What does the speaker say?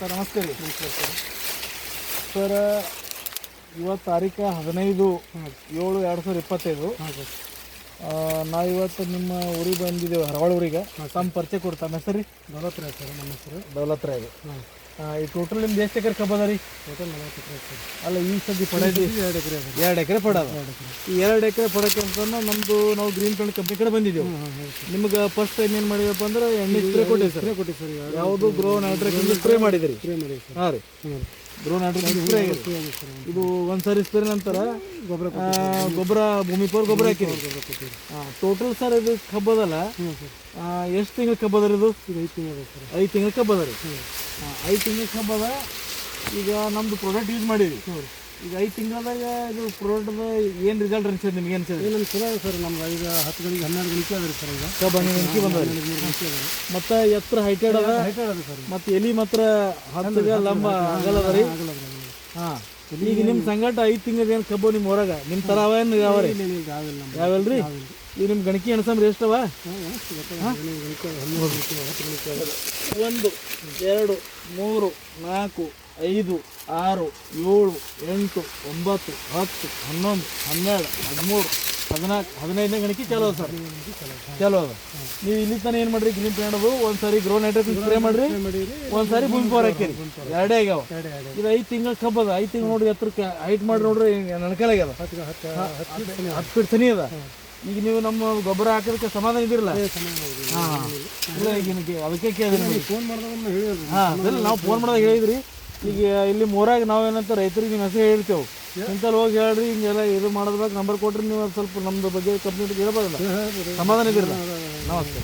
Sir ನಮಸ್ತೆ ರೀ. ನಮಸ್ಕಾರ ಸರ್. ಸರ್ ಇವತ್ತು ತಾರೀಕು 15/7/2025. ಹಾಂ ಸರ್. ನಾವಿವತ್ತು ನಿಮ್ಮ ಊರಿಗೆ ಬಂದಿದ್ದೇವೆ, ಹರವಾಳ ಊರಿಗೆ. ತಮ್ಮ ಪರಿಚಯ ಕೊಡ್ತಾ ನಮ್ಮ ಹೆಸರು ರೀ? ದೌಲತ್ರಾಯ್ ಸರ್ ನಮ್ಮ ಹೆಸರು. ದೌಲತ್ರಾಯ್. ಹಾಂ. ಈ ಟೋಟಲ್ ನಿಮ್ದು ಎಷ್ಟು ಎಕರೆ ಕಬ್ಬ ಅದ ರೀ? ಟೋಟಲ್ 40 ಎಕರೆ ಸರ್. ಅಲ್ಲ ಈ ಸದ್ಯ ಪಡೆದು 2 ಎಕರೆ ಅದ. 2 ಎಕರೆ ಪಡೋದು. 2 ಎಕರೆ. ಈ 2 ಎಕರೆ ಪಡೋಕ್ಕೆ ಅಂತ ನಾವು ಗ್ರೀನ್ ಪ್ಲಾಂಟ್ ಕಂಪ್ನಿ ಕಡೆ ಬಂದಿದ್ದೇವೆ. ನಿಮ್ಗೆ ಫಸ್ಟ್ ಟೈಮ್ ಏನು ಮಾಡಿದಪ್ಪ ಅಂದ್ರೆ ಎಣ್ಣೆ ಸ್ಪ್ರೇ ಕೊಟ್ಟಿವಿ ಸರ್. ಕೊಟ್ಟು ಸರ್. ಯಾವುದು ಗ್ರೋ ನೈಟ್ರೋಜನ್ ಸ್ಪ್ರೇ ಮಾಡಿದ್ರಿ? ಸ್ಪ್ರೇ ಮಾಡಿ ಸರ್. ಹಾಂ ರೀ, ಹಾಂ. ಗ್ರೋ ನೈಟ್ರೋಜನ್ ಸ್ಪ್ರೇ ಆಗಿದೆ. ಇದು ಒಂದು ಸಾರಿ ಸ್ಪ್ರೇ ನಂತರ ಗೊಬ್ಬರ ಭೂಮಿ ಪೋರ್ ಗೊಬ್ಬರ ಹಾಕಿರಿ. ಹಾಂ, ಟೋಟಲ್ ಸರ್ ಇದು ಕಬ್ಬದಲ್ಲ, ಹ್ಞೂ ಸರ್. ಎಷ್ಟು ತಿಂಗಳ ಕಬ್ಬದ ರೀ ಇದು? ಈಗ 5 ತಿಂಗಳು ಸರ್. 5 ತಿಂಗಳ ಕಬ್ಬದ ರೀ. 5 ತಿಂಗಳ ಕಬ್ಬದ. ಈಗ ನಮ್ಮದು ಪ್ರಾಡಕ್ಟ್ ಯೂಸ್ ಮಾಡಿರಿ. ಈಗ 5 ತಿಂಗಳದಾಗ ಇದು ಪ್ರಾಡಕ್ಟ್ದ ಏನು ರಿಸಲ್ಟ್ ಅನ್ಸಿದೆ ನಿಮ್ಗೆ? ಏನು ಅನ್ಸಿದೆ? ನಮ್ಮ ಚಲೋ ಸರ್. ನಮ್ಗೆ ಈಗ 10 ಗಂಟೆ 12 ಗಂಟೆ ಅದ ರೀ ಸರ್. ಈಗ ಕಬ್ಬ ಗಂಟೆ ಬಂದದ. ಮತ್ತು ಎತ್ತರ ಹೈಟೆಡ್ ಅದ. ಹೈಟೆಡ್ ಅದ ಸರ್. ಮತ್ತು ಎಲಿ ಮಾತ್ರ ಹತ್ತಿಗೆ ಲಂಬ ಆಗಲ್ಲ ಅದ ರೀ. ಹಾಂ, ಈಗ ನಿಮ್ಮ ಸಂಗಟ 5 ತಿಂಗಳದ ಏನು ಕಬ್ಬು ನಿಮ್ಮ ಹೊರಗೆ ನಿಮ್ಮ ಥರ ಅವ ಏನು ಯಾವ ರೀ? ಯಾವಲ್ಲ ರೀ? ಈಗ ನಿಮ್ಮ ಗಣಕಿ ಎಣಸಂಬ್ರಿ ಎಷ್ಟವ? 1 2 3 4 5 6 7 8 9 10 11 12 13 14 15ನೇ ಗಣಕಿ ಚಲೋ ಅದ ಸರ್. ಚಲೋ ಅದ. ನೀವು ಇಲ್ಲಿ ತನಕ ಏನು ಮಾಡ್ರಿ? ಗ್ರೀನ್ ಪ್ಲಾಂಟ್ ಅದು ಒಂದು ಸಾರಿ ಗ್ರೋ ನೈಟ್ರೋಜನ್ ಸ್ಪ್ರೇ ಮಾಡ್ರಿ, ಒಂದು ಸಾರಿ ಭೂಮಿ ಪವರ್ ಹಾಕಿರಿ. 2 ಆಗ್ಯಾವ. ಇದು 5 ತಿಂಗಳ ಕಬ್ಬದ. 5 ತಿಂಗಳು ನೋಡ್ರಿ, ಎತ್ತರಕ್ಕೆ ಹೈಟ್ ಮಾಡಿ ನೋಡ್ರಿ ನಡ್ಕಲಾಗ್ಯದ. 10 ಫೀಟ್ ಸನಿ ಅದ. ಈಗ ನೀವು ನಮ್ಮ ಗೊಬ್ಬರ ಹಾಕೋದಕ್ಕೆ ಸಮಾಧಾನ ಇದಿರಲ್ಲ? ಹಾಂ, ಇಲ್ಲ ಈಗ ಅದಕ್ಕೆ ಕೇಳಿದ್ರಿ. ಫೋನ್ ಮಾಡಿದಾಗ ಹೇಳಿದ್ರಿ. ಹಾಂ, ಅದೆಲ್ಲ ನಾವು ಫೋನ್ ಮಾಡಿದಾಗ ಹೇಳಿದ್ರಿ. ಈಗ ಇಲ್ಲಿ ಮೂರಾಗ ನಾವೇನಂತ ರೈತರಿಗೆ ನಿಮ್ಮ ಹೆಸರು ಹೇಳ್ತೇವೆ, ಇಂಥಲ್ಲಿ ಹೋಗಿ ಹೇಳ್ರಿ, ಹಿಂಗೆಲ್ಲ ಇದು ಮಾಡೋದ್ಬೇಕು ನಂಬರ್ ಕೊಟ್ರಿ ನೀವು ಸ್ವಲ್ಪ ನಮ್ಮದು ಬಗ್ಗೆ ಕಂಪ್ನಿ ಹೇಳ್ಬೋದಲ್ಲ? ಸಮಾಧಾನ ಇದಿರಲ್ಲ? ನಮಸ್ತೆ.